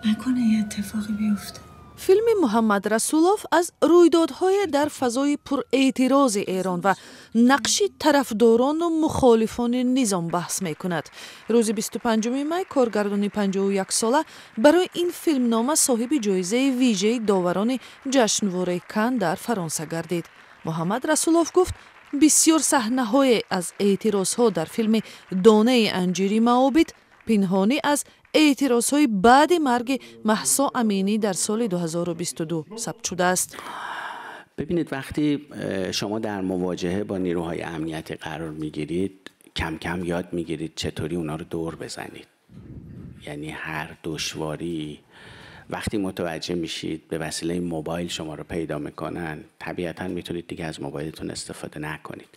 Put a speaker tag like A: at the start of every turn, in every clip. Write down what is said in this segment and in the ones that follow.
A: نکنه یه اتفاقی بیفته.
B: فیلم محمد رسولوف از رویدادهای در فضای پر اعتراض ایران و نقش طرفداران و مخالفان نظام بحث می کند. روز 25 می کارگردان 51 ساله برای این فیلم نامه صاحب جایزه ویژه داوران جشنواره کن در فرانسه گردید. محمد رسولوف گفت بسیار صحنه‌های از اعتراضها در فیلم دانه انجیری معابد پنهانی از اعتراضهای بعد مرگ مهسا امینی در سال 2022 ثبت شده است.
C: ببینید وقتی شما در مواجهه با نیروهای امنیتی قرار میگیرید کم کم یاد میگیرید چطوری اونا رو دور بزنید. یعنی هر دشواری وقتی متوجه میشید به وسیله موبایل شما رو پیدا میکنن طبیعتاً میتونید دیگه از موبایلتون استفاده نکنید.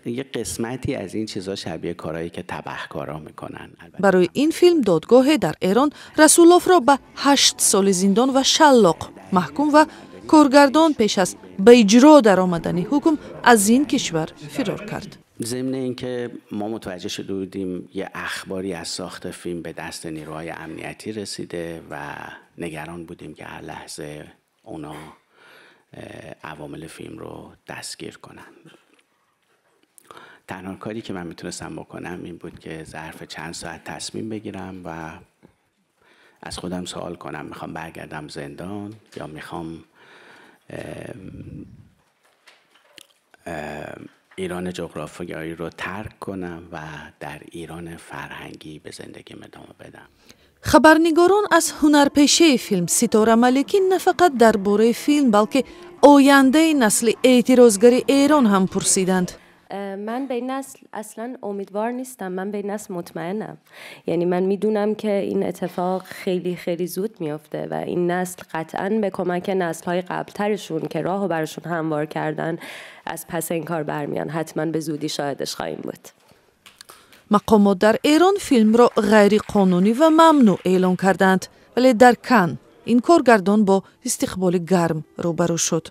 C: یه قسمتی از این چیزا شبیه کارهایی که تبهکارا میکنن.
B: برای این فیلم دادگاه در ایران رسولوف را به 8 سال زندان و شلاق محکوم و کارگردان پیش از به اجرا در آمدن حکم از این کشور فرار کرد.
C: ضمن اینکه ما متوجه شده بودیم یه اخباری از ساخت فیلم به دست نیروهای امنیتی رسیده و نگران بودیم که هر لحظه اونا عوامل فیلم رو دستگیر کنن. تنها کاری که من میتونستم بکنم این بود که ظرف چند ساعت تصمیم بگیرم و از خودم سوال کنم میخوام برگردم زندان یا میخوام ایران جغرافیایی رو ترک کنم و در ایران فرهنگی به زندگی ادامه بدم.
B: خبرنگاران از هنرپیشه فیلم ستاره ملکی نه فقط درباره فیلم بلکه آینده نسل اعتراضگر ایران هم پرسیدند.
D: من به این نسل اصلا امیدوار نیستم، من به این نسل مطمئنم. یعنی من میدونم که این اتفاق خیلی خیلی زود میافته و این نسل قطعاً به کمک نسل‌های قبل‌ترشون که راهو براشون هموار کردن از پس این کار برمیان. حتما به زودی شاهدش خواهیم بود.
B: مقامات در ایران فیلم را غیر قانونی و ممنوع اعلام کردند ولی در کن این کارگردان با استقبال گرم روبرو شد.